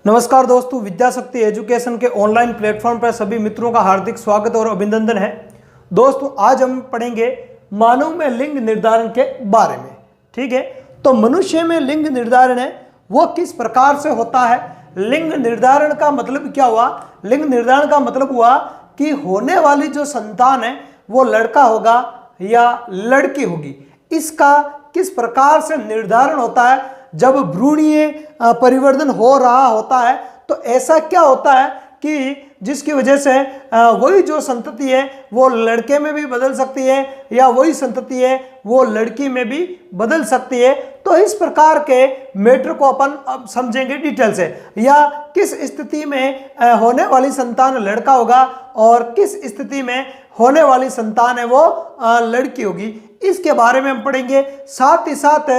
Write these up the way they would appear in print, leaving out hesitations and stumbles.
नमस्कार दोस्तों, विद्या शक्ति एजुकेशन के ऑनलाइन प्लेटफॉर्म पर सभी मित्रों का हार्दिक स्वागत और अभिनंदन है। दोस्तों, आज हम पढ़ेंगे मानव में लिंग निर्धारण के बारे में। ठीक है, तो मनुष्य में लिंग निर्धारण है वो किस प्रकार से होता है। लिंग निर्धारण का मतलब क्या हुआ? लिंग निर्धारण का मतलब हुआ कि होने वाली जो संतान है वो लड़का होगा या लड़की होगी, इसका किस प्रकार से निर्धारण होता है। जब भ्रूणीय परिवर्तन हो रहा होता है तो ऐसा क्या होता है कि जिसकी वजह से वही जो संतति है वो लड़के में भी बदल सकती है या वही संतति है वो लड़की में भी बदल सकती है। तो इस प्रकार के मैटर को अपन अब समझेंगे डिटेल से, या किस स्थिति में होने वाली संतान लड़का होगा और किस स्थिति में होने वाली संतान है वो लड़की होगी, इसके बारे में हम पढ़ेंगे। साथ ही साथ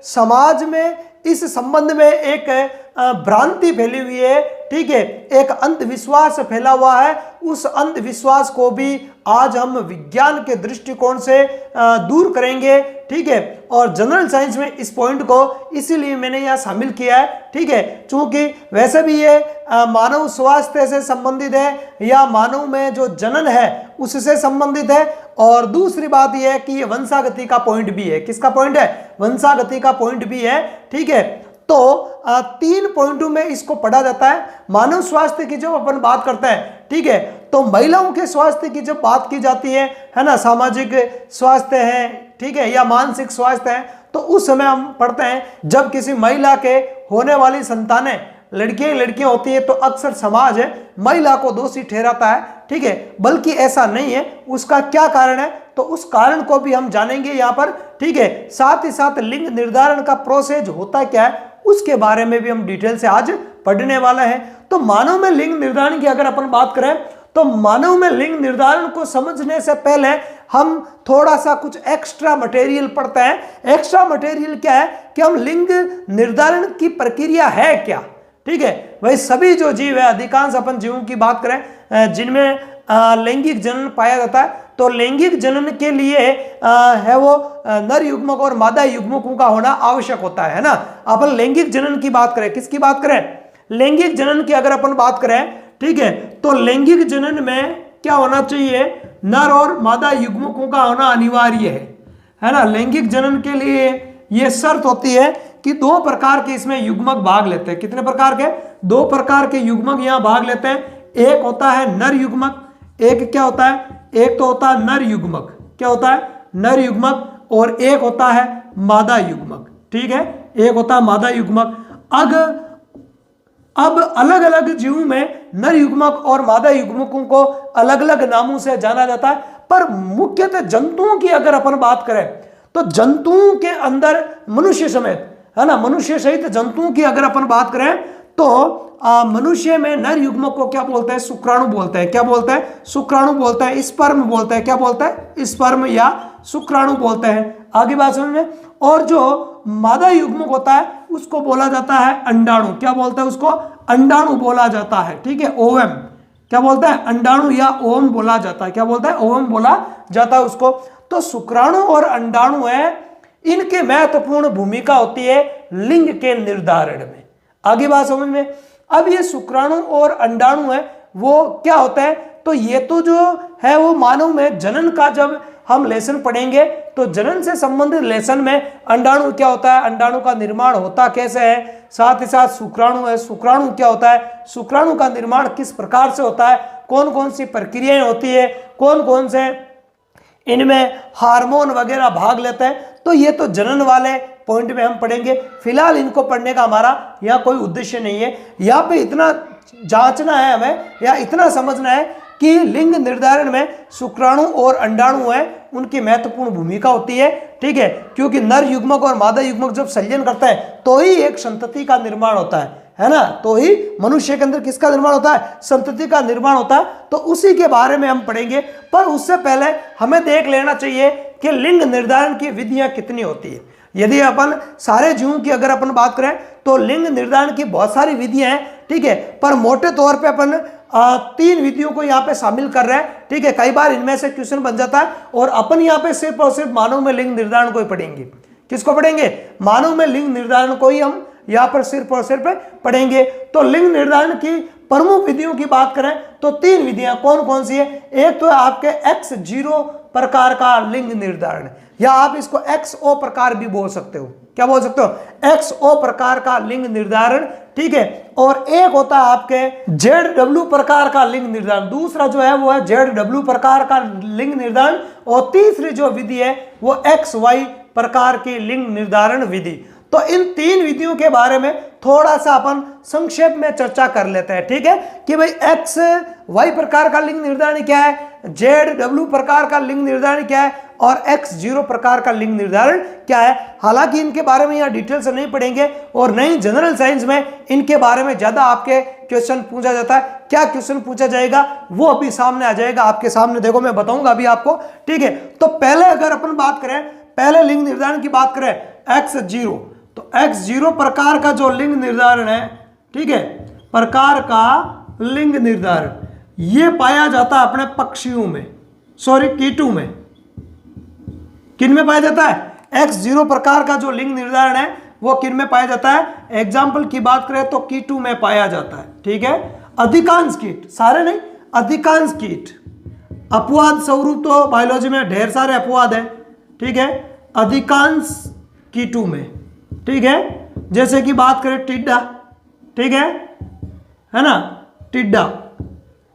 समाज में इस संबंध में एक भ्रांति फैली हुई है। ठीक है, एक अंधविश्वास फैला हुआ है, उस अंधविश्वास को भी आज हम विज्ञान के दृष्टिकोण से दूर करेंगे। ठीक है, और जनरल साइंस में इस पॉइंट को इसीलिए मैंने यहाँ शामिल किया है। ठीक है, क्योंकि वैसे भी ये मानव स्वास्थ्य से संबंधित है या मानव में जो जनन है उससे संबंधित है, और दूसरी बात यह है कि ये वंशागति का पॉइंट भी है। किसका पॉइंट है? वंशागति का पॉइंट भी है। ठीक है, तो 3 पॉइंटों में इसको पढ़ा जाता है। मानव स्वास्थ्य की जब अपन बात करते हैं, ठीक है, तो महिलाओं के स्वास्थ्य की जब बात की जाती है ना, सामाजिक स्वास्थ्य है, ठीक है, या मानसिक स्वास्थ्य है, तो उस समय हम पढ़ते हैं जब किसी महिला के होने वाली संतानें लड़कियां होती है तो अक्सर समाज महिला को दोषी ठहराता है। ठीक है, बल्कि ऐसा नहीं है। उसका क्या कारण है तो उस कारण को भी हम जानेंगे यहाँ पर। ठीक है, साथ ही साथ लिंग निर्धारण का प्रोसेस होता क्या है उसके बारे में भी हम डिटेल से आज पढ़ने वाला है। तो मानव में लिंग निर्धारण की अगर अपन बात करें तो मानव में लिंग निर्धारण को समझने से पहले हम थोड़ा सा कुछ एक्स्ट्रा मटेरियल पढ़ते हैं। एक्स्ट्रा मटेरियल क्या है कि हम लिंग निर्धारण की प्रक्रिया है क्या। ठीक है, वही सभी जो जीव है, अधिकांश अपन जीवों की बात करें जिनमें लैंगिक जनन पाया जाता है, तो लैंगिक जनन के लिए है वो नर युग्मक और मादा युग्मकों का होना आवश्यक होता है ना। अपन लैंगिक जनन की बात करें, किसकी बात करें? लैंगिक जनन की अगर अपन बात करें, ठीक है, तो लैंगिक जनन में क्या होना चाहिए? नर और मादा युग्मकों का होना अनिवार्य है ना। लैंगिक जनन के लिए यह शर्त होती है कि 2 प्रकार के इसमें युग्मक भाग लेते हैं। कितने प्रकार के? 2 प्रकार के युग्मक यहाँ भाग लेते हैं। एक होता है नर युग्मक, एक क्या होता है? एक तो होता है नर युग्मक, क्या होता है? नर युग्मक, और एक होता है मादा युग्मक। ठीक है, एक होता है मादा युग्मक। अब अलग अलग जीवों में नर युग्मक और मादा युग्मकों को अलग अलग नामों से जाना जाता है, पर मुख्यतः जंतुओं की अगर अपन बात करें तो जंतुओं के अंदर मनुष्य समेत, है ना, मनुष्य सहित जंतुओं की अगर अपन बात करें तो मनुष्य में नर युग्मक को क्या बोलते हैं? शुक्राणु बोलते हैं। क्या बोलते हैं? शुक्राणु बोलते हैं। स्पर्म बोलते हैं। क्या बोलते हैं? स्पर्म या शुक्राणु बोलते हैं। आगे बात समझ में। और जो मादा युग्मक होता है उसको बोला जाता है अंडाणु। क्या बोलते हैं उसको? अंडाणु बोला जाता है। ठीक है, ओवम। क्या बोलता है? अंडाणु या ओवम बोला जाता है। क्या बोलता है? ओवम बोला जाता है उसको। तो शुक्राणु और अंडाणु है, इनकी महत्वपूर्ण भूमिका होती है लिंग के निर्धारण में। आगे बात समझ में। अब ये शुक्राणु और अंडाणु है वो क्या होता है? तो ये तो जो है वो मानव में जनन का जब हम लेसन पढ़ेंगे तो जनन से संबंधित लेसन में अंडाणु क्या होता है, अंडाणु का निर्माण होता कैसे है, साथ ही साथ शुक्राणु है, शुक्राणु क्या होता है, शुक्राणु का निर्माण किस प्रकार से होता है, कौन कौन सी प्रक्रियाएं होती है, कौन कौन से इनमें हार्मोन वगैरह भाग लेते हैं। तो ये तो जनन वाले पॉइंट में हम पढ़ेंगे। फिलहाल इनको पढ़ने का हमारा यहाँ कोई उद्देश्य नहीं है। यहाँ पे इतना जांचना है हमें या इतना समझना है कि लिंग निर्धारण में शुक्राणु और अंडाणु है उनकी महत्वपूर्ण भूमिका होती है। ठीक है, क्योंकि नर युग्मक और मादा युग्मक जब संलयन करते हैं तो ही एक संतति का निर्माण होता है ना। तो ही मनुष्य के अंदर किसका निर्माण होता है? संतति का निर्माण होता है। तो उसी के बारे में हम पढ़ेंगे, पर उससे पहले हमें देख लेना चाहिए कि लिंग निर्धारण की विधियां कितनी होती है। यदि अपन सारे जीवों की अगर अपन बात करें तो लिंग निर्धारण की बहुत सारी विधियां हैं। ठीक है, पर मोटे तौर पे अपन 3 विधियों को यहाँ पे शामिल कर रहे हैं। ठीक है, कई बार इनमें से क्वेश्चन बन जाता है और अपन यहाँ पे सिर्फ और सिर्फ मानव में लिंग निर्धारण को ही पढ़ेंगे। किसको पढ़ेंगे? मानव में लिंग निर्धारण को ही हम यहाँ पर सिर्फ और सिर्फ पढ़ेंगे। तो लिंग निर्धारण की प्रमुख विधियों की बात करें तो 3 विधियां कौन कौन सी है। एक तो है आपके X0 प्रकार का लिंग निर्धारण, या आप इसको XO प्रकार भी बोल सकते हो। क्या बोल सकते हो? XO प्रकार का लिंग निर्धारण, ठीक है। और एक होता है आपके ZW प्रकार का लिंग निर्धारण, दूसरा जो है वो है ZW प्रकार का लिंग निर्धारण, और तीसरी जो विधि है वो XY प्रकार की लिंग निर्धारण विधि। तो इन 3 विधियों के बारे में थोड़ा सा अपन संक्षेप में चर्चा कर लेते हैं, ठीक है, कि भाई XY प्रकार का लिंग निर्धारण क्या है, ZW प्रकार का लिंग निर्धारण क्या है, और X0 प्रकार का लिंग निर्धारण क्या है। हालांकि इनके बारे में यहाँ डिटेल से नहीं पढ़ेंगे, और नहीं जनरल साइंस में इनके बारे में ज्यादा आपके क्वेश्चन पूछा जाता है। क्या क्वेश्चन पूछा जाएगा वो अभी सामने आ जाएगा आपके सामने, देखो मैं बताऊंगा अभी आपको, ठीक है। तो पहले अगर अपन बात करें, पहले लिंग निर्धारण की बात करें X0, तो X0 प्रकार का जो लिंग निर्धारण है, ठीक है, प्रकार का लिंग निर्धारण ये पाया जाता है अपने पक्षियों में, सॉरी कीटों में। किन में पाया जाता है? X0 प्रकार का जो लिंग निर्धारण है वो किन में पाया जाता है? एग्जाम्पल की बात करें तो कीटों में पाया जाता है, ठीक है। अधिकांश कीट, सारे नहीं, अधिकांश कीट, अपवाद स्वरूप तो बायोलॉजी में ढेर सारे अपवाद है, ठीक है, अधिकांश कीटों में, ठीक है। जैसे कि बात करें टिड्डा, ठीक है ना, टिड्डा,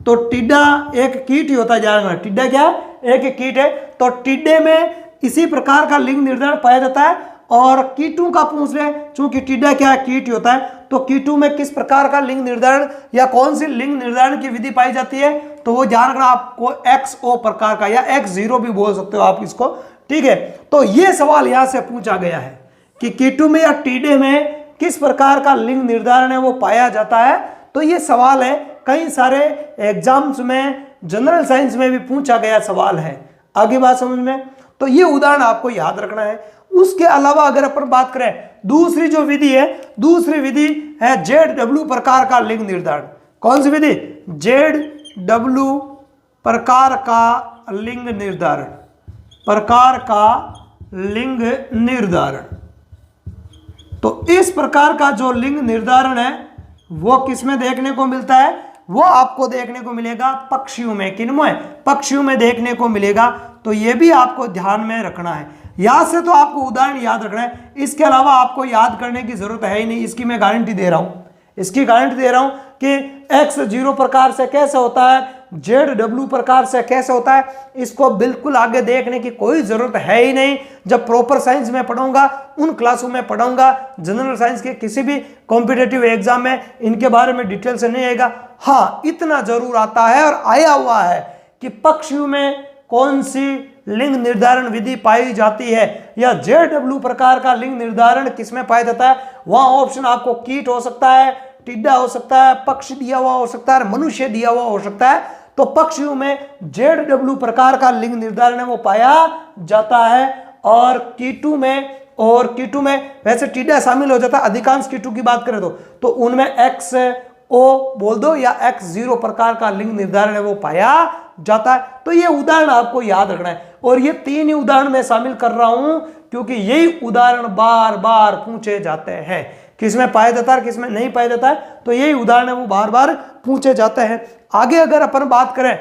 तो टिड्डा एक कीट ही होता है, जानवर। टिड्डा क्या है? एक कीट है। तो टिड्डे में इसी प्रकार का लिंग निर्धारण पाया जाता है। और कीटों का पूछ रहे, चूंकि टिड्डा क्या है? कीट ही होता है। तो कीटों में किस प्रकार का लिंग निर्धारण या कौन सी लिंग निर्धारण की विधि पाई जाती है? तो वो ध्यान रखना आपको, XO प्रकार का, या X0 भी बोल सकते हो आप इसको, ठीक है। तो ये सवाल यहां से पूछा गया है कि कीटों में या टिड्डे में किस प्रकार का लिंग निर्धारण है वो पाया जाता है। तो ये सवाल है, कई सारे एग्जाम्स में, जनरल साइंस में भी पूछा गया सवाल है। आगे बात समझ में? तो ये उदाहरण आपको याद रखना है। उसके अलावा अगर अपन बात करें, दूसरी जो विधि है, दूसरी विधि है ZW प्रकार का लिंग निर्धारण। कौन सी विधि? ZW प्रकार का लिंग निर्धारण, प्रकार का लिंग निर्धारण। तो इस प्रकार का जो लिंग निर्धारण है वो किसमें देखने को मिलता है? वो आपको देखने को मिलेगा पक्षियों में। किनमें? पक्षियों में देखने को मिलेगा। तो ये भी आपको ध्यान में रखना है। यहां से तो आपको उदाहरण याद रखना है, इसके अलावा आपको याद करने की जरूरत है ही नहीं। इसकी मैं गारंटी दे रहा हूं, इसकी गारंटी दे रहा हूं कि X0 प्रकार से कैसे होता है, ZW प्रकार से कैसे होता है, इसको बिल्कुल आगे देखने की कोई जरूरत है ही नहीं। जब प्रॉपर साइंस में पढ़ाऊंगा, उन क्लासों में पढ़ाऊंगा, जनरल साइंस के किसी भी कॉम्पिटिटिव एग्जाम में इनके बारे में डिटेल से नहीं आएगा। हाँ, इतना जरूर आता है और आया हुआ है कि पक्षियों में कौन सी लिंग निर्धारण विधि पाई जाती है, या ZW प्रकार का लिंग निर्धारण किसमें पाया जाता है। वहां ऑप्शन आपको कीट हो सकता है, टिड्डा हो सकता है, पक्षी दिया हुआ हो सकता है, मनुष्य दिया हुआ हो सकता है। तो पक्षियों में ZW प्रकार का लिंग निर्धारण है वो पाया जाता है। और कीटों में वैसे टिड्डा शामिल हो जाता है। अधिकांश कीटों की बात करें तो उनमें XO बोल दो या X0 प्रकार का लिंग निर्धारण है वो पाया जाता है। तो ये उदाहरण आपको याद रखना है। और ये 3 ही उदाहरण मैं शामिल कर रहा हूं क्योंकि यही उदाहरण बार बार पूछे जाते हैं, किसमें पाया जाता है, किसमें नहीं पाया जाता है। तो यही उदाहरण है वो बार बार पूछे जाते हैं। आगे अगर अपन बात करें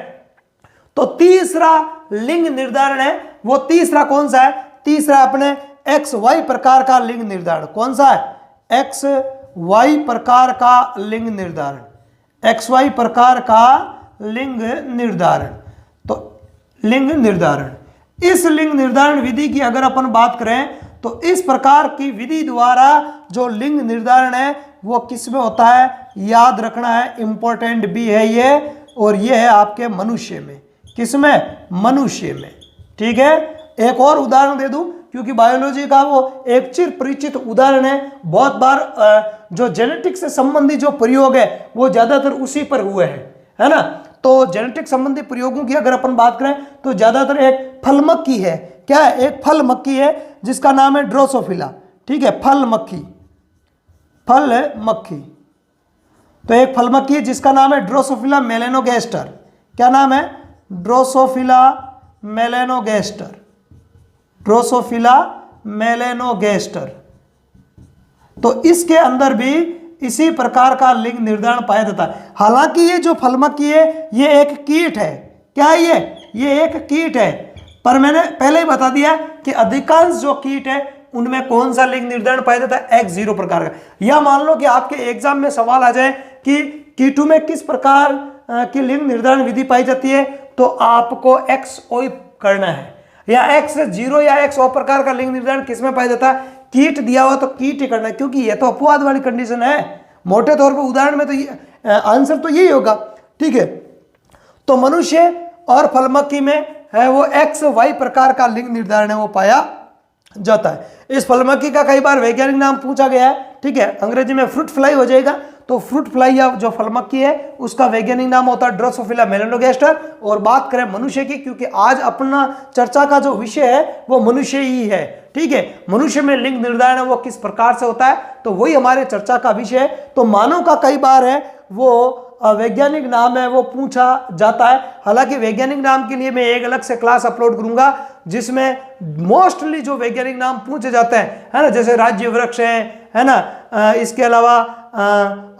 तो तीसरा लिंग निर्धारण है, वो तीसरा कौन सा है? तीसरा अपने XY प्रकार का लिंग निर्धारण। कौन सा है? XY प्रकार का लिंग निर्धारण, XY प्रकार का लिंग निर्धारण। तो लिंग निर्धारण, इस लिंग निर्धारण विधि की अगर अपन बात करें तो इस प्रकार की विधि द्वारा जो लिंग निर्धारण है वो किस में होता है? याद रखना है, इंपॉर्टेंट भी है ये। और ये है आपके मनुष्य में। किसमें? मनुष्य में, ठीक है। एक और उदाहरण दे दूं क्योंकि बायोलॉजी का वो एक चिर परिचित उदाहरण है। बहुत बार जो जेनेटिक्स से संबंधित जो प्रयोग है वो ज्यादातर उसी पर हुए हैं, है ना। तो जेनेटिक संबंधी प्रयोगों की अगर अपन बात करें तो ज्यादातर एक फल मक्खी है। क्या है? एक फल मक्खी है जिसका नाम है ड्रोसोफिला, ठीक है, फल मक्खी, फल मक्खी। तो एक फल मक्खी है जिसका नाम है ड्रोसोफिला मेलेनोगैस्टर। क्या नाम है? Drosophila melanogaster, drosophila melanogaster. तो इसके अंदर भी इसी प्रकार का लिंग निर्धारण पाया जाता है। हालांकि ये जो फलमक्खी है ये एक कीट है। क्या है ये एक कीट है, पर मैंने पहले ही बता दिया कि अधिकांश जो कीट है उनमें कौन सा लिंग निर्धारण पाया जाता है, X0 प्रकार का। या मान लो कि आपके एग्जाम में सवाल आ जाए कि कीटों में किस प्रकार की लिंग निर्धारण विधि पाई जाती है, तो आपको XO करना है, या X0 या XO प्रकार का लिंग निर्धारण किसमें पाया जाता है, कीट दिया हुआ तो कीट ही करना है, क्योंकि ये तो अपवाद वाली कंडीशन है। मोटे तौर पर उदाहरण में तो ये आंसर तो यही होगा। ठीक है, तो मनुष्य और फलमक्खी में है वो XY प्रकार का लिंग निर्धारण है वो पाया जाता है। इस फलमक्खी का कई बार वैज्ञानिक नाम पूछा गया है। ठीक है, अंग्रेजी में फ्रूट फ्लाई हो जाएगा, तो फ्रूट फ्लाई या जो फलमक्खी है उसका वैज्ञानिक नाम होता है ड्रोसोफिला मेलानोगास्टर। और बात करें मनुष्य की, क्योंकि आज अपना चर्चा का जो विषय है वो मनुष्य ही है। ठीक है, मनुष्य में लिंग निर्धारण वो किस प्रकार से होता है, तो वही हमारे चर्चा का विषय है। तो मानव का कई बार है वो वैज्ञानिक नाम है वो पूछा जाता है। हालांकि वैज्ञानिक नाम के लिए मैं एक अलग से क्लास अपलोड करूंगा जिसमें मोस्टली जो वैज्ञानिक नाम पूछे जाते हैं, है ना, जैसे राज्य वृक्ष है ना, इसके अलावा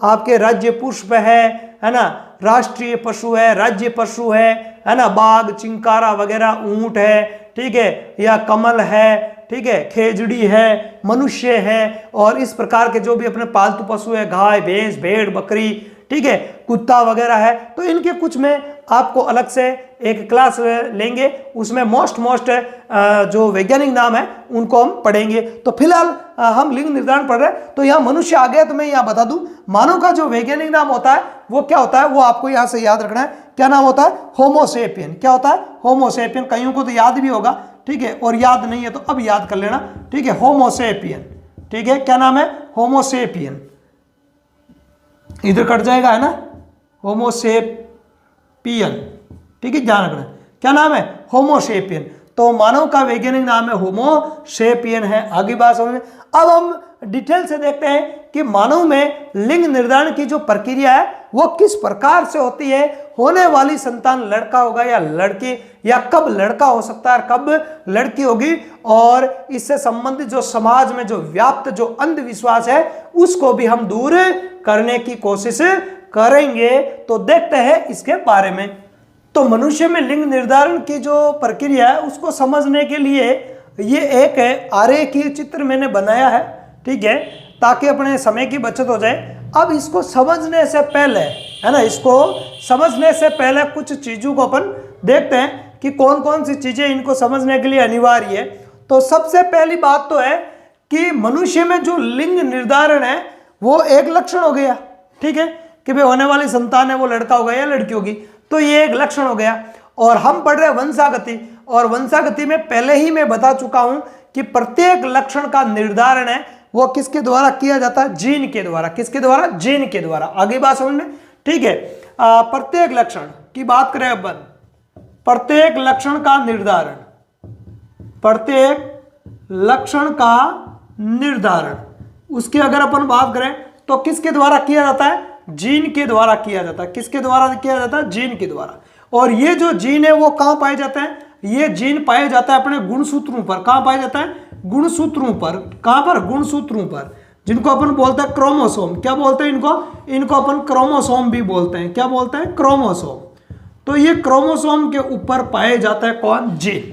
आपके राज्य पुष्प है ना, राष्ट्रीय पशु है, राज्य पशु है ना, बाघ, चिंकारा वगैरह, ऊंट है, ठीक है, या कमल है, ठीक है, खेजड़ी है, मनुष्य है, और इस प्रकार के जो भी अपने पालतू पशु है, गाय, भैंस, भेड़, बकरी, ठीक है, कुत्ता वगैरह है, तो इनके कुछ में आपको अलग से एक क्लास लेंगे, उसमें मोस्ट जो वैज्ञानिक नाम है उनको हम पढ़ेंगे। तो फिलहाल हम लिंग निर्धारण पढ़ रहे हैं, तो यहाँ मनुष्य आ गया, तो मैं यहाँ बता दूं मानव का जो वैज्ञानिक नाम होता है वो क्या होता है, वो आपको यहाँ से याद रखना है। क्या नाम होता है, होमोसेपियन। क्या होता है, होमोसेपियन। कईयों को तो याद भी होगा, ठीक है, और याद नहीं है तो अब याद कर लेना, ठीक है, होमोसेपियन। ठीक है, क्या नाम है, होमोसेपियन। इधर कट जाएगा, है ना, होमोसेपियन। ठीक है, ध्यान रखना, क्या नाम है, होमोसेपियन। तो मानव का वैज्ञानिक नाम है होमोसेपियन है। आगे बात समझ में। अब हम डिटेल से देखते हैं कि मानव में लिंग निर्धारण की जो प्रक्रिया है वो किस प्रकार से होती है। होने वाली संतान लड़का होगा या लड़की, या कब लड़का हो सकता है, कब लड़की होगी, और इससे संबंधित जो समाज में जो व्याप्त जो अंधविश्वास है उसको भी हम दूर करने की कोशिश करेंगे। तो देखते हैं इसके बारे में। तो मनुष्य में लिंग निर्धारण की जो प्रक्रिया है उसको समझने के लिए ये एक आरेखीय चित्र मैंने बनाया है, ठीक है, ताकि अपने समय की बचत हो जाए। अब इसको समझने से पहले, है ना, इसको समझने से पहले कुछ चीज़ों को अपन देखते हैं कि कौन कौन सी चीज़ें इनको समझने के लिए अनिवार्य है। तो सबसे पहली बात तो है कि मनुष्य में जो लिंग निर्धारण है वो एक लक्षण हो गया, ठीक है, कि भाई होने वाली संतान है वो लड़का होगा या लड़की होगी, तो ये एक लक्षण हो गया। और हम पढ़ रहे हैं वंशागति, और वंशागति में पहले ही मैं बता चुका हूं कि प्रत्येक लक्षण का निर्धारण है वो किसके द्वारा किया जाता है, जीन के द्वारा। किसके द्वारा, जीन के द्वारा। आगे बात समझ में, ठीक है। प्रत्येक लक्षण की बात करें अपन, प्रत्येक लक्षण का निर्धारण, प्रत्येक लक्षण का निर्धारण उसकी अगर अपन बात करें तो किसके द्वारा किया जाता है, जीन के द्वारा किया जाता है। किसके द्वारा किया जाता है, जीन के द्वारा। और ये जो जीन है वो कहां पाए जाते हैं, ये जीन पाए जाता है अपने गुणसूत्रों पर। कहां पाया जाता है, गुणसूत्रों पर। कहां पर, गुणसूत्रों पर, जिनको अपन बोलते हैं क्रोमोसोम। क्या बोलते हैं इनको, इनको अपन क्रोमोसोम भी बोलते हैं। क्या बोलते हैं, क्रोमोसोम। तो ये क्रोमोसोम के ऊपर पाए जाता है कौन, जीन।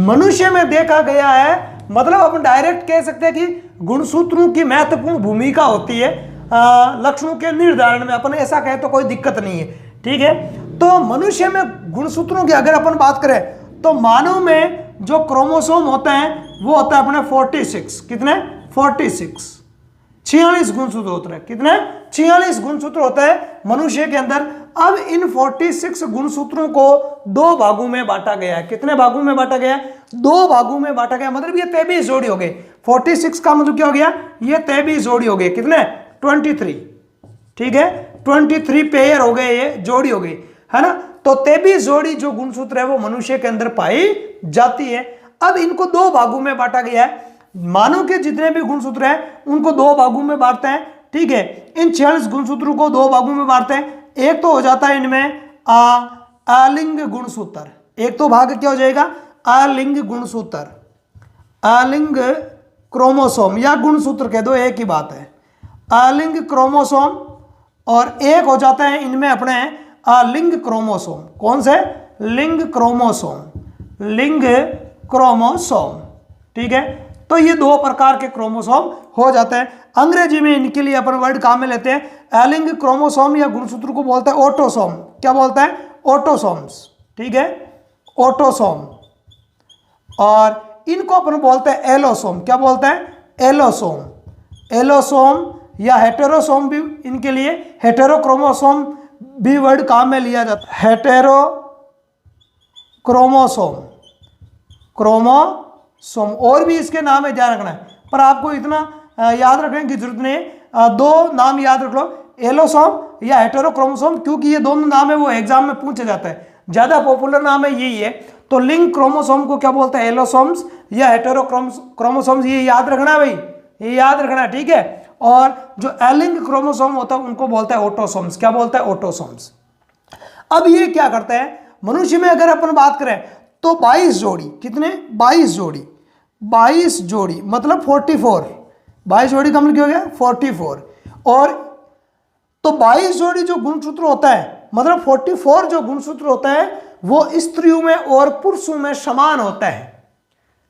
मनुष्य में देखा गया है, मतलब अपन डायरेक्ट कह सकते हैं कि गुणसूत्रों की महत्वपूर्ण भूमिका होती है लक्षणों के निर्धारण में। अपन ऐसा कहे तो कोई दिक्कत नहीं है, ठीक है। तो मनुष्य में गुणसूत्रों की अगर अपन बात करें तो मानव में जो क्रोमोसोम होते हैं वो होता है अपने 46। कितने, 46 गुणसूत्र होते हैं। कितने, 46 गुणसूत्र होते हैं मनुष्य के अंदर। अब इन 46 गुणसूत्रों को दो भागों में बांटा गया है। कितने भागों में बांटा गया, दो भागों में बांटा गया। मतलब ये 23 जोड़ी हो गई। 46 का मतलब क्या हो गया, ये 23 जोड़ी हो गई। कितने, 23, ठीक है, 23 पेयर हो गए, ये जोड़ी हो गई, है ना। तो 23 जोड़ी जो गुणसूत्र है वो मनुष्य के अंदर पाई जाती है। अब इनको दो भागों में बांटा गया है। मानव के जितने भी गुणसूत्र हैं उनको दो भागों में बांटते हैं, ठीक है। इन 46 गुणसूत्रों को दो भागों में बांटते हैं। एक तो हो जाता है इनमें अलिंग गुणसूत्र। एक तो भाग क्या हो जाएगा, अलिंग गुणसूत्र। अलिंग क्रोमोसोम या गुणसूत्र कह दो, एक ही बात है। अलिंग क्रोमोसोम और एक हो जाते हैं इनमें अपने अलिंग क्रोमोसोम। कौन से? लिंग क्रोमोसोम, लिंग क्रोमोसोम। ठीक है, तो ये दो प्रकार के क्रोमोसोम हो जाते हैं। अंग्रेजी में इनके लिए अपन वर्ड काम में लेते हैं। एलिंग क्रोमोसोम या गुणसूत्र को बोलते हैं ऑटोसोम। क्या बोलते हैं? ऑटोसोम्स। ठीक है, ऑटोसोम। और इनको अपन बोलते हैं एलोसोम। क्या बोलते हैं? एलोसोम। एलोसोम या हेटेरोसोम भी इनके लिए, हेटेरोक्रोमोसोम भी वर्ड काम में लिया जाता है। हेटेरो क्रोमोसोम, क्रोमोसोम और भी इसके नाम है, ध्यान रखना है। पर आपको इतना याद रखने की जरूरत नहीं है, दो नाम याद रख लो, एलोसोम या हेटेरोक्रोमोसोम, क्योंकि ये दोनों नाम है वो एग्जाम में पूछे जाता है। ज्यादा पॉपुलर नाम है यही है। तो लिंग क्रोमोसोम को क्या बोलते हैं? एलोसोम्स या हेटेरोक्रोमोसोम्स। ये याद रखना भाई, ये याद रखना, ठीक है। और जो एलिंग क्रोमोसोम होता है उनको बोलता है ऑटोसोम्स। क्या बोलता है? ऑटोसोम्स। अब ये क्या करते हैं? मनुष्य में अगर अपन बात करें तो 22 जोड़ी, कितने? 22 जोड़ी, 22 जोड़ी मतलब 44। 22 जोड़ी का मतलब क्या हो गया? 44। और तो 22 जोड़ी जो गुणसूत्र होता है, मतलब 44 जो गुणसूत्र होता है वो स्त्रियों में और पुरुषों में समान होता है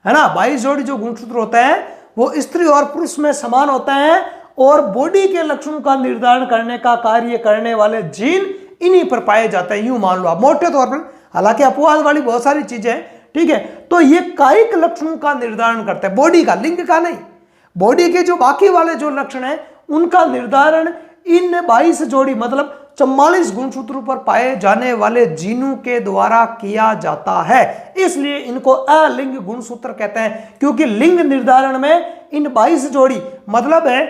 ना। 22 जोड़ी जो गुणसूत्र होता है वो स्त्री और पुरुष में समान होता है। और बॉडी के लक्षणों का निर्धारण करने का कार्य करने वाले जीन इन्हीं पर पाए जाते हैं, यूं मान लो आप मोटे तौर पर। हालांकि अपवाद वाली बहुत सारी चीजें हैं, ठीक है। तो ये कायिक लक्षणों का निर्धारण करते हैं, बॉडी का, लिंग का नहीं। बॉडी के जो बाकी वाले जो लक्षण हैं उनका निर्धारण इन 22 जोड़ी मतलब 44 गुणसूत्रों पर पाए जाने वाले जीनों के द्वारा किया जाता है। इसलिए इनको अलिंग गुणसूत्र कहते हैं, क्योंकि लिंग निर्धारण में इन 22 जोड़ी मतलब है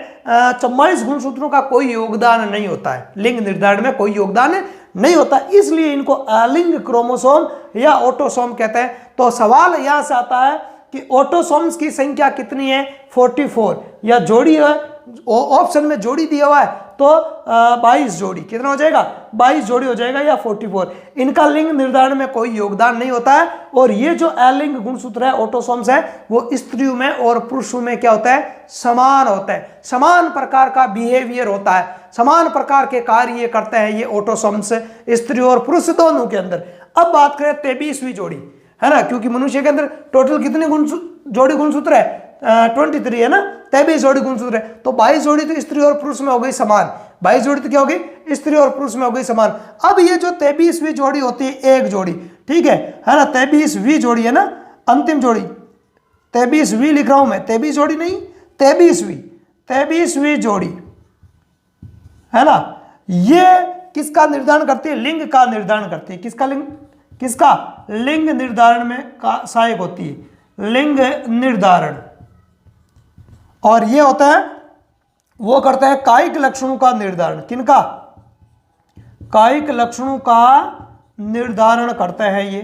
44 गुणसूत्रों का कोई योगदान नहीं होता है। लिंग निर्धारण में कोई योगदान नहीं होता, इसलिए इनको अलिंग क्रोमोसोम या ऑटोसोम कहते हैं। तो सवाल यहां से आता है कि ऑटोसोम्स की संख्या कितनी है? 44। या जोड़ी है, ऑप्शन में जोड़ी दिया हुआ है तो 22 जोड़ी। कितना हो जाएगा? 22 जोड़ी हो जाएगा या 44। इनका लिंग निर्धारण में कोई योगदान नहीं होता है। और ये जो अलिंग गुणसूत्र है, ऑटोसोम्स है, वो स्त्रियों में और पुरुषों में क्या होता है? समान होता है। समान प्रकार का बिहेवियर होता है, समान प्रकार के कार्य ये करते हैं ये ऑटोसोम्स, स्त्री और पुरुष दोनों के अंदर। अब बात करें 23वीं जोड़ी, है ना, क्योंकि मनुष्य के अंदर टोटल कितने जोड़ी गुणसूत्र है? 23 है ना। 23 जोड़ी गुणसूत्र है। तो 22 जोड़ी तो स्त्री और पुरुष में हो गई समान, 22 जोड़ी तो क्या हो गई? स्त्री और पुरुष में हो गई समान। अब ये जो 23वीं जोड़ी होती है, एक जोड़ी, ठीक है ना। 23वीं जोड़ी है ना, अंतिम जोड़ी। 23वीं लिख रहा हूं मैं, 23 जोड़ी नहीं, 23वीं जोड़ी, है ना। ये किसका निर्धारण करती है? लिंग का निर्धारण करती है। किसका लिंग? किसका? लिंग निर्धारण में सहायक होती है, लिंग निर्धारण। और ये होता है, वो करता है कायिक लक्षणों का निर्धारण। किनका? कायिक लक्षणों का निर्धारण करते हैं ये,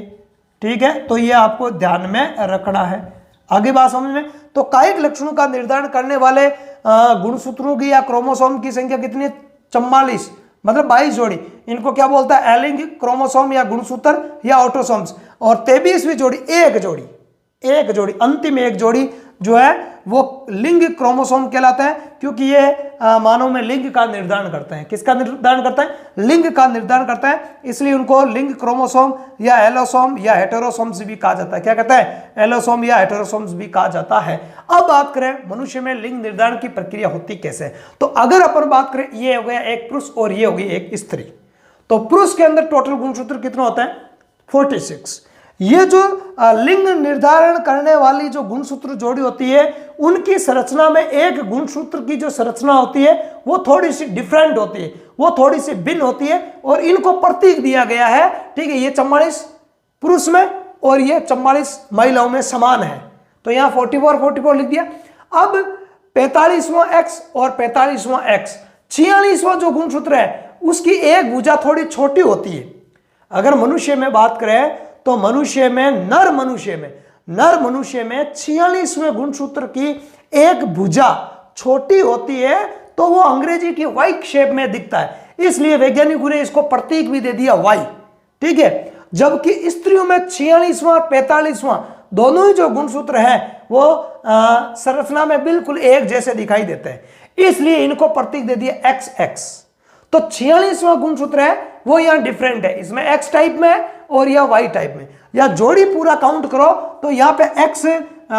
ठीक है। तो ये आपको ध्यान में रखना है। आगे बात समझ में। तो कायिक लक्षणों का निर्धारण करने वाले गुणसूत्रों की या क्रोमोसोम की संख्या कितनी है? 44 मतलब 22 जोड़ी। इनको क्या बोलता है? एलिंग क्रोमोसोम या गुणसूत्र या ऑटोसोम्स। और 23वीं जोड़ी, एक जोड़ी, अंतिम एक जोड़ी जो है वो लिंग क्रोमोसोम कहलाता है, क्योंकि ये मानव में लिंग का निर्धारण करते हैं। किसका निर्धारण करता है? लिंग का निर्धारण करता है। इसलिए उनको लिंग क्रोमोसोम या एलोसोम या हेटेरोसोम्स भी कहा जाता है। क्या कहता है? एलोसोम या हेटेरोसोम्स भी कहा जाता है। अब बात करें मनुष्य में लिंग निर्धारण की प्रक्रिया होती कैसे। तो अगर अपन बात करें, ये हो गया एक पुरुष और ये हो गई एक स्त्री। तो पुरुष के अंदर टोटल गुणसूत्र कितना होता है? 46। ये जो लिंग निर्धारण करने वाली जो गुणसूत्र जोड़ी होती है, उनकी संरचना में एक गुणसूत्र की जो संरचना होती है वो थोड़ी सी डिफरेंट होती है, वो थोड़ी सी भिन्न होती है। और इनको प्रतीक दिया गया है, ठीक है। ये 44 पुरुष में और ये 44 महिलाओं में समान है। तो यहां 44 लिख दिया। अब 45वां एक्स और 45वां एक्स, 46वां जो गुणसूत्र है उसकी एक भुजा थोड़ी छोटी होती है। अगर मनुष्य में बात करें तो मनुष्य में, नर मनुष्य में 46वें गुणसूत्र की एक भुजा छोटी होती है, तो वो अंग्रेजी की वाई शेप में दिखता है। इसलिए वैज्ञानिकों ने इसको प्रतीक भी दे दिया वाई, ठीक है। जबकि स्त्रियों में 46वां 45वां दोनों ही जो गुणसूत्र है वो संरचना में बिल्कुल एक जैसे दिखाई देते हैं, इसलिए इनको प्रतीक दे दिया XX। तो 46वां गुणसूत्र है वो यहां डिफरेंट है, इसमें X टाइप में है और यह Y टाइप में। या जोड़ी पूरा काउंट करो तो यहाँ पे X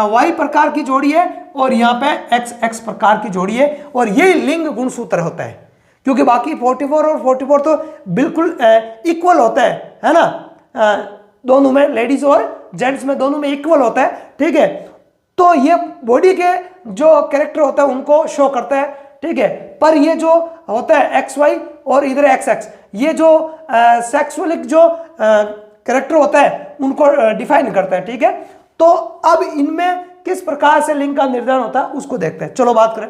Y प्रकार की जोड़ी है और यहाँ पे XX प्रकार की जोड़ी है, और ये लिंग गुणसूत्र होता है, क्योंकि बाकी 44 और 44 तो बिल्कुल इक्वल होता है ना, दोनों में, लेडीज और जेंट्स में दोनों में इक्वल होता है, ठीक है। तो ये बॉडी के जो कैरेक्टर होता है उनको शो करता है, ठीक है। पर ये जो होता है XY और इधर XX, ये जो सेक्सुअलिक जो कैरेक्टर होता है उनको डिफाइन करता है, ठीक है। तो अब इनमें किस प्रकार से लिंग का निर्धारण होता है उसको देखते हैं। चलो बात करें।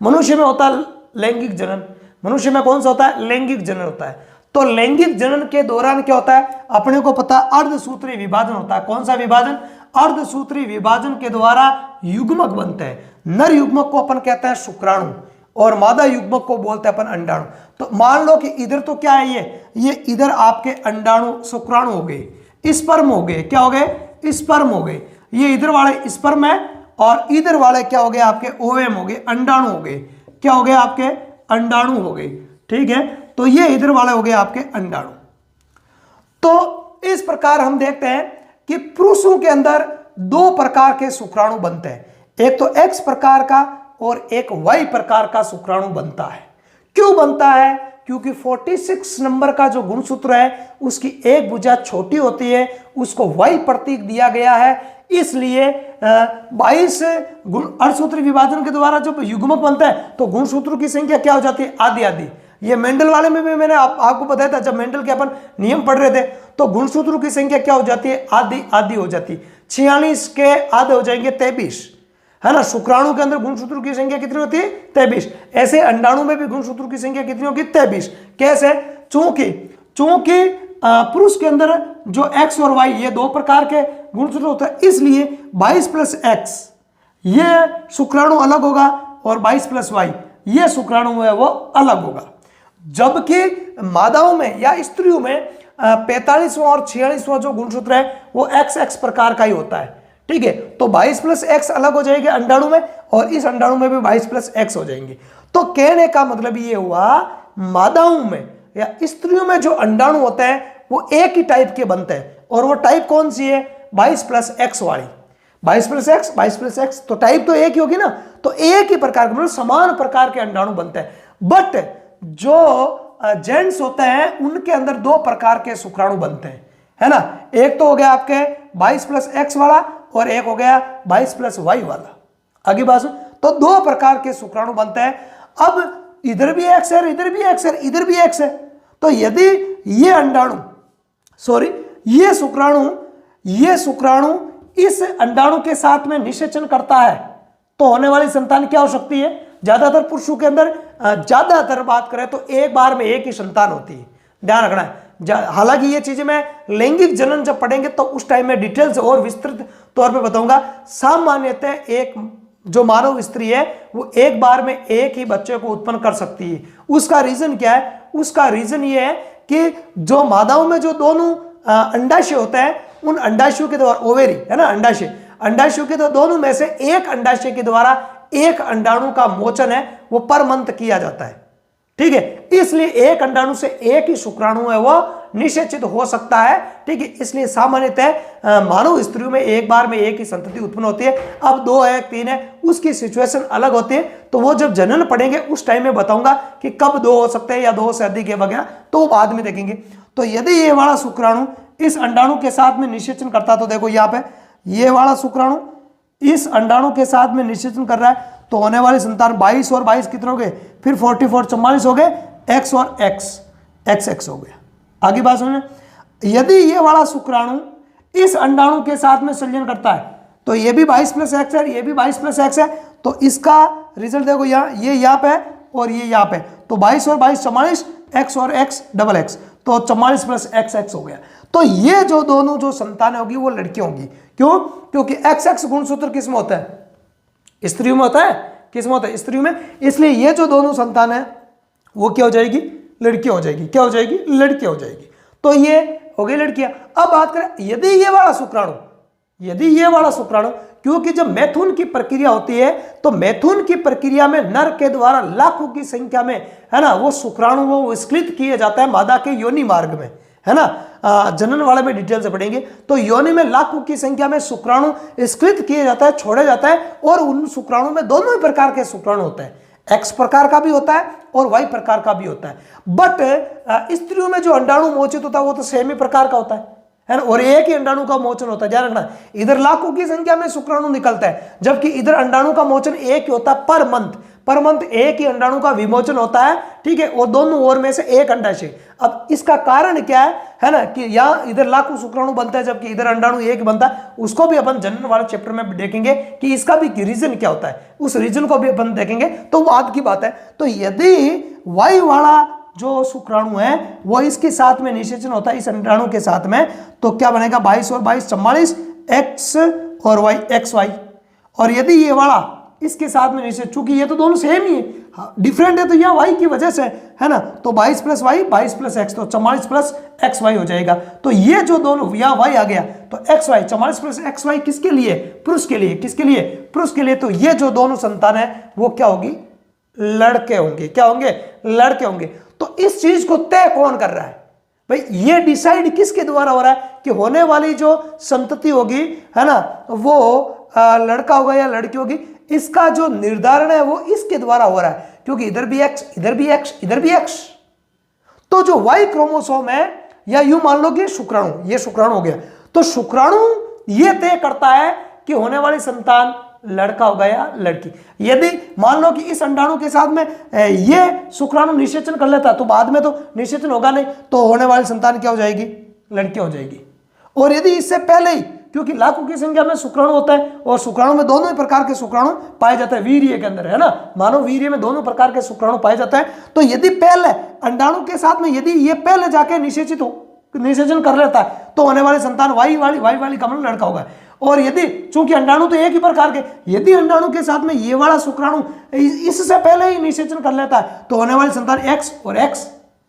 मनुष्य में होता है लैंगिक जनन, मनुष्य में कौन सा होता है? लैंगिक जनन होता है। तो लैंगिक जनन के दौरान क्या होता है? अपने को पता है अर्धसूत्री विभाजन होता है। कौन सा विभाजन? अर्धसूत्री विभाजन के द्वारा युग्मक बनते हैं। नर युग्मक को अपन कहते हैं शुक्राणु और मादा युग्मक को बोलते हैं अपन अंडाणु। तो मान लो कि इधर तो क्या है, ये इधर आपके अंडाणु शुक्राणु हो गए, स्पर्म हो गए, क्या हो गए? स्पर्म हो गए। ये इधर वाले स्पर्म है और इधर वाले क्या हो गए? आपके ओवेम हो गए, अंडाणु हो गए। क्या हो गए? आपके अंडाणु हो गए, ठीक है। तो ये इधर वाले हो गए आपके अंडाणु। तो इस प्रकार हम देखते हैं कि पुरुषों के अंदर दो प्रकार के शुक्राणु बनते हैं, एक तो X प्रकार का और एक Y प्रकार का शुक्राणु बनता है। क्यों बनता है? क्योंकि 46 नंबर का जो गुणसूत्र है उसकी एक भुजा छोटी होती है, उसको Y प्रतीक दिया गया है, इसलिए 22 अर्धसूत्री विभाजन के द्वारा जब युग्मक बनता है तो गुणसूत्रों की संख्या क्या हो जाती है? आधी आधी। ये मेंडल वाले में भी मैंने आपको बताया था, जब मेंडल के अपन नियम पढ़ रहे थे तो गुणसूत्रों की संख्या क्या हो जाती है? आधी आधी हो जाती है। 46 के आधे हो जाएंगे 23, है ना। शुक्राणु के अंदर गुणसूत्रों की संख्या कितनी होती है? 23। ऐसे अंडाणु में भी गुणसूत्रों की संख्या कितनी होगी? 23। कैसे? चूंकि पुरुष के अंदर जो X और Y ये दो प्रकार के गुणसूत्र होते हैं, इसलिए 22 + X ये शुक्राणु अलग होगा और 22 + Y ये शुक्राणु है वो अलग होगा। जबकि मादाओं में या स्त्रियों में 45वां और 46वां जो गुणसूत्र है वो XX प्रकार का ही होता है, ठीक है। तो 22 + X अलग हो जाएंगे अंडाणु में और इस अंडाणु में भी 22 + X हो जाएंगे। तो कहने का मतलब ये हुआ, मादाओं में या स्त्रियों में जो अंडाणु होते हैं वो एक ही टाइप के बनते हैं, और वो टाइप कौन सी है? 22 + X वाली। 22 + X 22 + X, तो टाइप तो एक ही होगी ना। तो एक ही प्रकार के, मतलब समान प्रकार के अंडाणु बनते हैं। बट जो जेंट्स होते हैं उनके अंदर दो प्रकार के शुक्राणु बनते हैं, है ना। एक तो हो गया आपके 22 + X वाला और एक हो गया 22 + Y वाला। आगे बात सुन। तो दो प्रकार के शुक्राणु बनते हैं। अब इधर भी X है, इधर भी X है, इधर भी X है। तो यदि ये अंडाणु ये शुक्राणु इस अंडाणु के साथ में निषेचन करता है तो होने वाली संतान क्या हो सकती है? ज्यादातर पुरुषों के अंदर ज्यादातर बात करें तो एक बार में एक ही संतान होती है, ध्यान रखना है। हालांकि ये चीजें मैं लैंगिक जनन जब पढ़ेंगे तो उस टाइम में डिटेल से और विस्तृत तौर पे बताऊंगा। सामान्यतः एक जो मानव स्त्री है वो एक बार में एक ही बच्चे को उत्पन्न कर सकती है। उसका रीजन क्या है? उसका रीजन ये है कि जो मादाओं में जो दोनों अंडाशय होते हैं उन अंडाशयों के द्वारा, ओवेरी है ना, अंडाशयों के दोनों में से एक अंडाशय के द्वारा एक अंडाणु का मोचन है वो पर मंथ किया जाता है, ठीक है। इसलिए एक अंडाणु से एक ही शुक्राणु है वो निषेचित हो सकता है, ठीक है। इसलिए सामान्यतः मानव स्त्रियों में एक बार में एक ही संतति उत्पन्न होती है। अब 2 है 3 है उसकी सिचुएशन अलग होती है, तो वो जब जनन पढ़ेंगे उस टाइम में बताऊंगा कि कब 2 हो सकते हैं या 2 से अधिक है वगैरह, तो वो बाद में देखेंगे। तो यदि ये वाला शुक्राणु इस अंडाणु के साथ में निषेचन करता, तो देखो यहाँ पे ये वाला शुक्राणु इस अंडाणु के साथ में निषेचन कर रहा है, तो होने वाली संतान 22 और 22 कितने हो गए? फिर 44 44 हो गए, X और XX हो गया। आगे बात सुनिए, यदि ये वाला शुक्राणु इस अंडाणु के साथ में संलयन करता है तो ये भी 22 + X है, ये भी 22 + X है, तो इसका रिजल्ट देखो यहाँ, ये यहाँ पे और ये यहाँ पे, तो 22 और 22 44, X और X डबल X, तो 44 + XX हो गया। तो ये जो दोनों जो संतानें होगी वो लड़कियां होंगी। क्यों? क्योंकि XX गुणसूत्र किस में होता है? स्त्रियों में होता है। किस में होता है? स्त्रियों में। इसलिए ये जो दोनों संतान है वो क्या हो जाएगी? लड़कियां हो जाएगी। क्या हो जाएगी? लड़कियां हो जाएगी। तो ये हो गई लड़कियां। अब बात करें, यदि ये वाला शुक्राणु यदि ये वाला शुक्राणु, क्योंकि जब मैथुन की प्रक्रिया होती है तो मैथुन की प्रक्रिया में नर के द्वारा लाखों की संख्या में, है ना, वो शुक्राणु वो स्खलित किए जाता है मादा के योनि मार्ग में, है ना। जनन वाले में डिटेल से पढ़ेंगे। तो योनि में लाखों की संख्या में शुक्राणु स्खलित किए जाता है, छोड़ा जाता है, और उन शुक्राणु में दोनों ही प्रकार के शुक्राणु होते हैं, एक्स प्रकार का भी होता है और वाई प्रकार का भी होता है। बट स्त्रियों में जो अंडाणु मोचित होता है वो तो सेम ही प्रकार का होता है ना, और एक ही अंडाणु का मोचन होता है। ध्यान रखना, इधर लाखों की संख्या में शुक्राणु निकलता है, जबकि इधर अंडाणु का मोचन एक ही होता है पर मंथ एक ही अंडाणु का विमोचन होता है, ठीक है, और दोनों ओर में से एक अंडाशय। अब इसका कारण क्या है ना, कि यहाँ इधर लाखों शुक्राणु बनता है जबकि इधर अंडाणु एक बनता है। उसको भी अपन जनन वाले चैप्टर में देखेंगे कि इसका भी रीजन क्या होता है, उस रीजन को भी अपन देखेंगे, तो वो आज की बात है। तो यदि वाई वाला जो शुक्राणु है वो इसके साथ में निषेचन होता है, इस अंडाणु के साथ में, तो क्या बनेगा 22 और 22 44, एक्स और वाई, एक्स वाई। और यदि ये वाला इसके साथ में निषेचन, चूंकि ये तो दोनों सेम ही है, डिफरेंट है तो यहाँ वाई की वजह से, है ना, तो 22 प्लस वाई 22 प्लस एक्स, तो 44 प्लस एक्स वाई हो जाएगा। तो ये जो दोनों यहाँ वाई आ गया तो X Y, 44 plus X Y किसके लिए, पुरुष के लिए, किसके लिए, पुरुष के लिए। तो ये जो दोनों संतान है वो क्या होगी, लड़के होंगे, क्या होंगे, लड़के होंगे। तो इस चीज को तय कौन कर रहा है भाई, ये डिसाइड किसके द्वारा हो रहा है कि होने वाली जो संतति होगी, है ना, वो लड़का होगा या लड़की होगी, इसका जो निर्धारण है वो इसके द्वारा हो रहा है, क्योंकि इधर भी एक्स, इधर भी एक्स, इधर भी एक्स। तो जो वाई क्रोमोसोम है, या यूं मान लो कि शुक्राणु, ये शुक्राणु हो गया, तो शुक्राणु ये तय करता है कि होने वाली संतान लड़का होगा या लड़की। यदि मान लो कि इस अंडाणु के साथ में ये शुक्राणु निषेचन कर लेता तो बाद में तो निषेचन होगा नहीं, तो होने वाली संतान क्या हो जाएगी, लड़की हो जाएगी। और यदि इससे पहले ही, क्योंकि लाखों की संख्या में शुक्राणु होता है और शुक्राणु में दोनों ही प्रकार के शुक्राणु पाए जाते हैं वीर्य के अंदर, है ना, मानव वीर्य में दोनों प्रकार के शुक्राणु पाए जाते हैं। तो यदि पहले अंडाणु के साथ में यदि ये पहले जाके निषेचन कर लेता है तो होने वाली संतान वाई वाली का मतलब लड़का होगा। और यदि चूंकि अंडाणु तो एक ही प्रकार के, यदि अंडाणु के साथ में ये वाला शुक्राणु इससे पहले ही निषेचन कर लेता है तो होने वाली संतान एक्स और एक्स,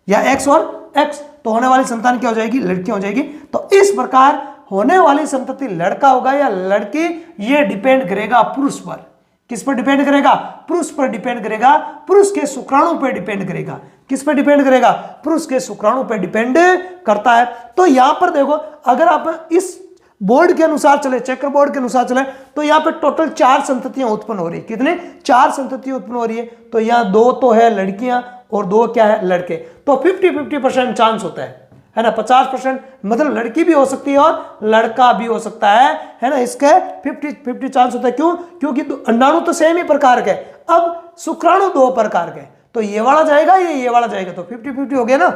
या एक्स और एक्स, तो होने वाली संतान क्या हो जाएगी, लड़की हो जाएगी। तो इस प्रकार होने वाली संतति लड़का होगा या लड़की, ये डिपेंड करेगा पुरुष पर। किस पर डिपेंड करेगा, पुरुष पर डिपेंड करेगा, पुरुष के शुक्राणु पर डिपेंड करेगा। किस पर डिपेंड करेगा, पुरुष के शुक्राणु पर डिपेंड करता है। तो यहां पर देखो, अगर आप इस बोर्ड के अनुसार चले, चक्र बोर्ड के अनुसार चले, तो यहाँ पे टोटल 4 संततियां उत्पन्न हो रही है। कितने, 4 संततियां उत्पन्न हो रही है। तो यहाँ 2 तो है लड़कियां और 2 क्या है, लड़के। तो 50-50% चांस होता है ना, 50%, मतलब लड़की भी हो सकती है और लड़का भी हो सकता है ना, इसके 50-50 चांस होता है। क्यों, क्योंकि अंडाणु तो सेम ही प्रकार के, अब शुक्राणु 2 प्रकार के, तो ये वाला जाएगा ये वाला जाएगा, तो 50-50 हो गया ना।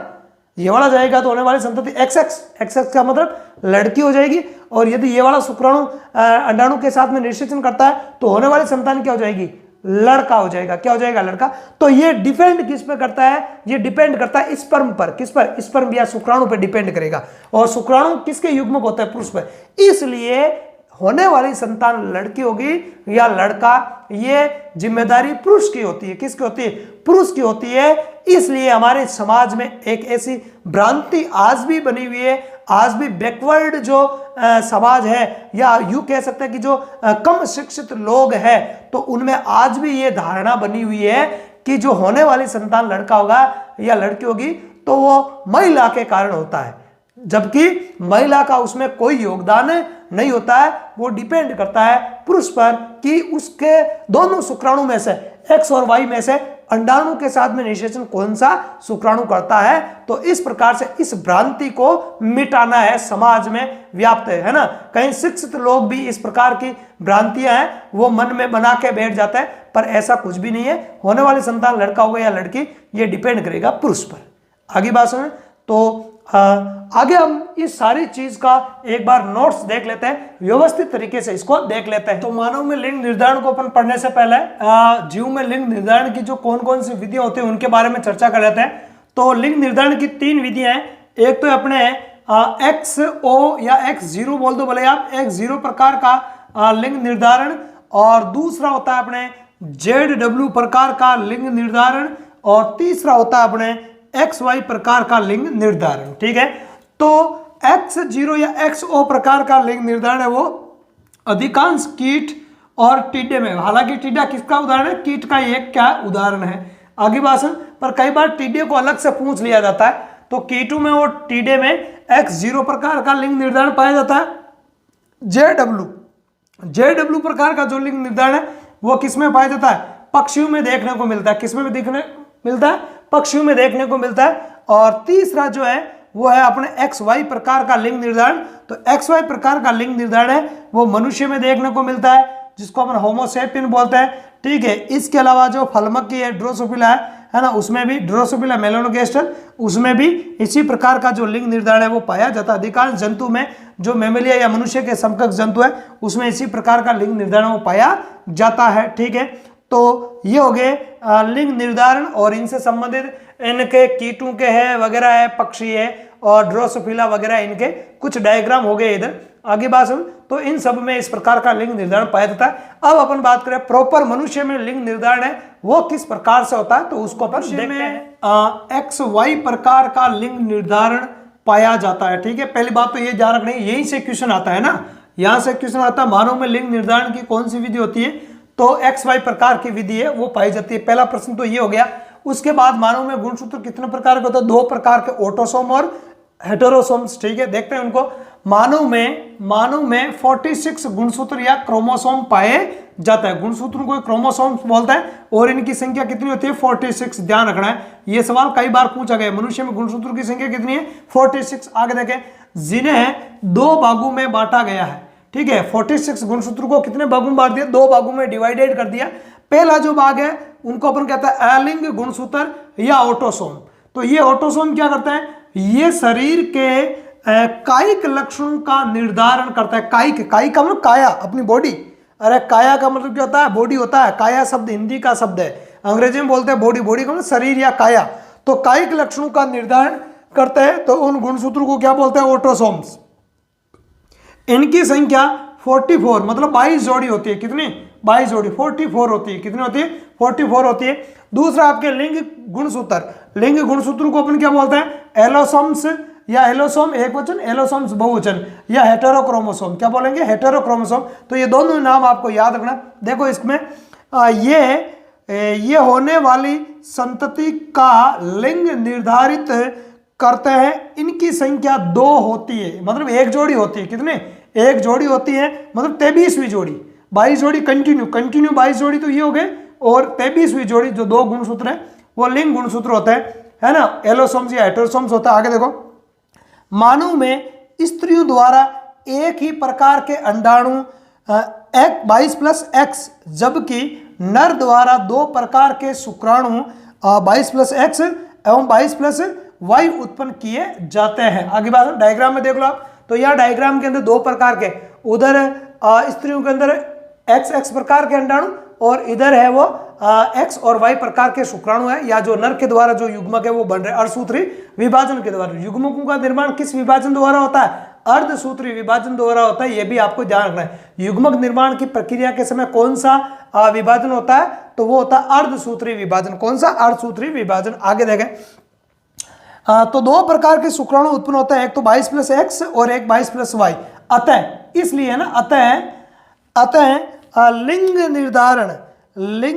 ये वाला जाएगा तो होने वाली संतति XX का मतलब लड़की हो जाएगी। और यदि ये वाला शुक्राणु अंडाणु के साथ में निषेचन करता है तो होने वाली संतान क्या हो जाएगी, लड़का हो जाएगा। क्या हो जाएगा, लड़का। तो ये डिपेंड किस पे करता है, ये डिपेंड करता है स्पर्म पर। किस पर, स्पर्म या शुक्राणु पर डिपेंड करेगा। और शुक्राणु किसके युग्मक होता है, पुरुष पर। इसलिए होने वाली संतान लड़की होगी या लड़का, ये जिम्मेदारी पुरुष की होती है। किसकी होती है, पुरुष की होती है। इसलिए हमारे समाज में एक ऐसी भ्रांति आज भी बनी हुई है, आज भी बैकवर्ड जो समाज है, या यूं कह सकते हैं कि जो कम शिक्षित लोग हैं, तो उनमें आज भी ये धारणा बनी हुई है कि जो होने वाली संतान लड़का होगा या लड़की होगी तो वो महिला के कारण होता है, जबकि महिला का उसमें कोई योगदान नहीं होता है। वो डिपेंड करता है पुरुष पर कि उसके दोनों शुक्राणु में से, एक्स और वाई में से, अंडाणु के साथ में निषेचन कौन सा शुक्राणु करता है। तो इस प्रकार से इस भ्रांति को मिटाना है, समाज में व्याप्त है ना। कहीं शिक्षित लोग भी इस प्रकार की भ्रांतियां हैं वो मन में बना के बैठ जाते हैं, पर ऐसा कुछ भी नहीं है। होने वाली संतान लड़का होगा या लड़की, ये डिपेंड करेगा पुरुष पर। आगे बात सुने तो आगे हम इस सारी चीज का एक बार नोट्स देख लेते हैं, व्यवस्थित तरीके से इसको देख लेते हैं। तो मानव में लिंग निर्धारण को अपन पढ़ने से पहले जीव में लिंग निर्धारण की जो कौन कौन सी विधियां होती है उनके बारे में चर्चा कर लेते हैं। तो लिंग निर्धारण की 3 विधियां हैं। एक तो अपने XO या X0 बोल दो भले आप, X0 प्रकार का लिंग निर्धारण, और दूसरा होता है अपने ZW प्रकार का लिंग निर्धारण, और तीसरा होता है अपने XY प्रकार का लिंग निर्धारण। ठीक है, तो X0 या XO प्रकार का लिंग निर्धारण है वो अधिकांश कीट और टिड्डे में, हालांकि टिड्डा किसका उदाहरण है, कीट का एक क्या उदाहरण है। आगे भाषण पर कई बार टिड्डे को अलग से पूछ लिया जाता है, तो कीटों में और टिड्डे में X0 प्रकार का लिंग निर्धारण पाया जाता है। जेडब्ल्यू प्रकार का जो लिंग निर्धारण है वो किसमें पाया जाता है, पक्षियों में देखने को मिलता है। किसमें देखने मिलता है, पक्षियों में देखने को मिलता है। और तीसरा जो है वो है अपने XY प्रकार का लिंग निर्धारण। तो XY प्रकार का लिंग निर्धारण है वो मनुष्य में देखने को मिलता है, जिसको अपन होमोसेपियन बोलते हैं। ठीक है, इसके अलावा जो फलमक की है ड्रोसोफिला है ना, उसमें भी ड्रोसोफिला मेलानोगास्टर, उसमें भी इसी प्रकार का जो लिंग निर्धारण है वो पाया जाता है। अधिकांश जंतु में जो मैमेलिया या मनुष्य के समकक्ष जंतु है उसमें इसी प्रकार का लिंग निर्धारण वो पाया जाता है। ठीक है, तो ये हो गए लिंग निर्धारण और इनसे संबंधित इनके कीटों के है वगैरह है, पक्षी है और ड्रोसोफिला वगैरह, इनके कुछ डायग्राम हो गए इधर। आगे बात सुन, तो इन सब में इस प्रकार का लिंग निर्धारण पाया जाता है। अब अपन बात करें प्रॉपर मनुष्य में लिंग निर्धारण है वो किस प्रकार से होता है, तो उसको अपन देखते हैं। XY प्रकार का लिंग निर्धारण पाया जाता है। ठीक है, पहली बात तो ये ध्यान रखना, यही से क्वेश्चन आता है ना, यहां से क्वेश्चन आता है मानव में लिंग निर्धारण की कौन सी विधि होती है, तो XY प्रकार की विधि है वो पाई जाती है। पहला प्रश्न तो ये हो गया। उसके बाद मानव में गुणसूत्र कितने प्रकार के होते हैं, 2 प्रकार के, ऑटोसोम और हेटेरोसोम्स। ठीक है, देखते हैं उनको। मानव में 46 गुणसूत्र या क्रोमोसोम पाए जाता है। गुणसूत्रों को क्रोमोसोम्स बोलता है और इनकी संख्या कितनी होती है, 46। ध्यान रखना है, यह सवाल कई बार पूछा गया। मनुष्य में गुणसूत्रों की संख्या कितनी है, 46। आगे देखें, जिन्हें 2 भागों में बांटा गया है। ठीक है, 46 गुणसूत्रों को कितने भागों में बांट दिया, 2 भागों में डिवाइडेड कर दिया। पहला जो भाग है उनको अपन कहता है अलिंग गुणसूत्र या ऑटोसोम। तो ये ऑटोसोम क्या करता है, ये शरीर के कायिक लक्षणों का निर्धारण करता है। कायिक का मतलब काया, अपनी बॉडी। अरे काया का मतलब क्या होता है, बॉडी होता है। काया शब्द हिंदी का शब्द है, अंग्रेजी में बोलते हैं बॉडी। बॉडी का मतलब शरीर या काया। तो कायिक लक्षणों का निर्धारण करते हैं, तो उन गुणसूत्रों को क्या बोलते हैं, ऑटोसोम्स। इनकी संख्या 44 मतलब 22 जोड़ी होती है। कितनी, 22 जोड़ी, 44 होती है। कितनी होती है, 44 होती है। दूसरा आपके लिंग गुणसूत्र। लिंग गुणसूत्र को अपन क्या बोलते हैं, एलोसोम्स या एलोसोम एक वचन, एलोसोम्स बहुवचन, या हेटेरोक्रोमोसोम। क्या बोलेंगे, हेटेरोक्रोमोसोम। तो ये दोनों नाम आपको याद रखना। देखो इसमें ये होने वाली संतति का लिंग निर्धारित करते हैं। इनकी संख्या 2 होती है, मतलब 1 जोड़ी होती है। कितने, 1 जोड़ी होती है, मतलब 23वीं जोड़ी। 22 जोड़ी कंटिन्यू 22 जोड़ी तो ये हो गए, और 23वीं जोड़ी जो 2 गुणसूत्र है वो लिंग गुणसूत्र होते हैं, है ना, एलोसोम्स या हेटेरोसोम्स होता है। आगे देखो, मानव में स्त्रियों द्वारा एक ही प्रकार के अंडाणु 22+X, जबकि नर द्वारा 2 प्रकार के शुक्राणु 22+X एवं 22+Y उत्पन्न किए जाते हैं। आगे बात डायग्राम में देख लो आप, तो यह डायग्राम के अंदर 2 प्रकार के, उधर स्त्रियों के अंदर XX प्रकार के अंडाणु और इधर है वो X और Y प्रकार के शुक्राणु है, या जो नर के द्वारा जो युग्मक है वो बन रहे अर्धसूत्री विभाजन के द्वारा। युग्मकों का निर्माण किस विभाजन द्वारा होता है, अर्धसूत्री विभाजन द्वारा होता है। यह भी आपको ध्यान रखना है। युग्मक निर्माण की प्रक्रिया के समय कौन सा विभाजन होता है, तो वो होता है अर्धसूत्री विभाजन। कौन सा, अर्धसूत्री विभाजन। आगे देखें, तो 2 प्रकार के शुक्राणु उत्पन्न होता है, एक तो 22+X और एक 22+Y। अतः इसलिए ना, अतः लिंग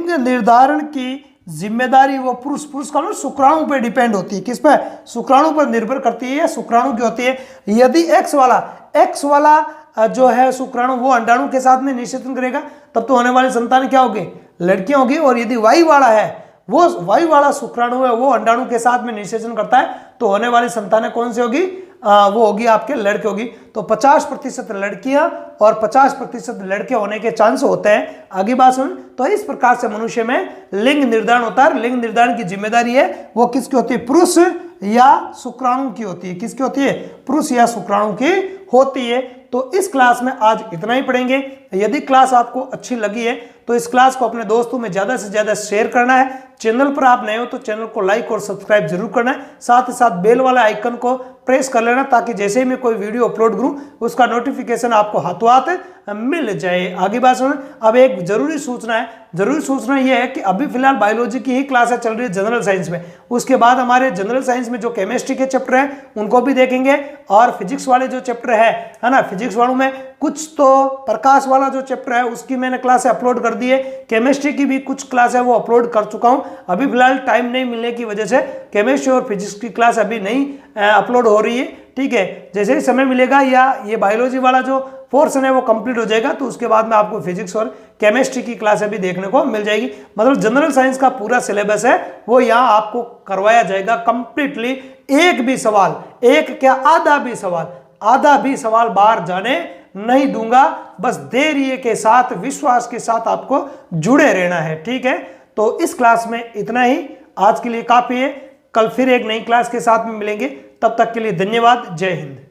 निर्धारण की जिम्मेदारी वो पुरुष का मतलब शुक्राणु पर डिपेंड होती है। किस पर, शुक्राणु पर निर्भर करती है या शुक्राणु की होती है। यदि X वाला जो है शुक्राणु वो अंडाणु के साथ में निषेचन करेगा, तब तो होने वाली संतान क्या होगी, लड़कियां होगी। और यदि Y वाला है, वो Y वाला शुक्राणु है वो अंडाणु के साथ में निषेचन करता है, तो होने वाली संतानें कौन सी होगी, वो होगी आपके लड़के होगी। तो 50% लड़कियां और 50% लड़के होने के चांस होते हैं। आगे बात सुन, तो इस प्रकार से मनुष्य में लिंग निर्धारण होता है। लिंग निर्धारण की जिम्मेदारी है वो किसकी होती है, पुरुष या शुक्राणु की होती है। किसकी होती है, पुरुष या शुक्राणु की होती है। तो इस क्लास में आज इतना ही पढ़ेंगे। यदि क्लास आपको अच्छी लगी है तो इस क्लास को अपने दोस्तों में ज़्यादा से ज़्यादा शेयर करना है। चैनल पर आप नए हो तो चैनल को लाइक और सब्सक्राइब जरूर करना है। साथ ही साथ बेल वाला आइकन को प्रेस कर लेना, ताकि जैसे ही मैं कोई वीडियो अपलोड करूं उसका नोटिफिकेशन आपको हाथों हाथ मिल जाए। आगे बात सुन, अब एक जरूरी सूचना है। जरूरी सूचना यह है कि अभी फिलहाल बायोलॉजी की ही क्लासें चल रही है जनरल साइंस में। उसके बाद हमारे जनरल साइंस में जो केमिस्ट्री के चैप्टर हैं उनको भी देखेंगे, और फिजिक्स वाले जो चैप्टर है ना, फिजिक्स वालों में कुछ तो प्रकाश वाला जो चैप्टर है उसकी मैंने क्लास अपलोड कर दी है, केमिस्ट्री की भी कुछ क्लास है वो अपलोड कर चुका हूं। अभी फिलहाल टाइम नहीं मिलने की वजह से केमिस्ट्री और फिजिक्स की क्लास अभी नहीं अपलोड हो रही है, ठीक है। जैसे ही समय मिलेगा या ये बायोलॉजी वाला जो पोर्शन है वो कंप्लीट हो जाएगा तो उसके बाद में आपको फिजिक्स और केमिस्ट्री की क्लास अभी देखने को मिल जाएगी। मतलब जनरल साइंस का पूरा सिलेबस है वो यहाँ आपको करवाया जाएगा कंप्लीटली। एक भी सवाल, एक क्या आधा भी सवाल बाहर जाने नहीं दूंगा। बस धैर्य के साथ, विश्वास के साथ आपको जुड़े रहना है, ठीक है। तो इस क्लास में इतना ही, आज के लिए काफी है। कल फिर एक नई क्लास के साथ में मिलेंगे, तब तक के लिए धन्यवाद। जय हिंद।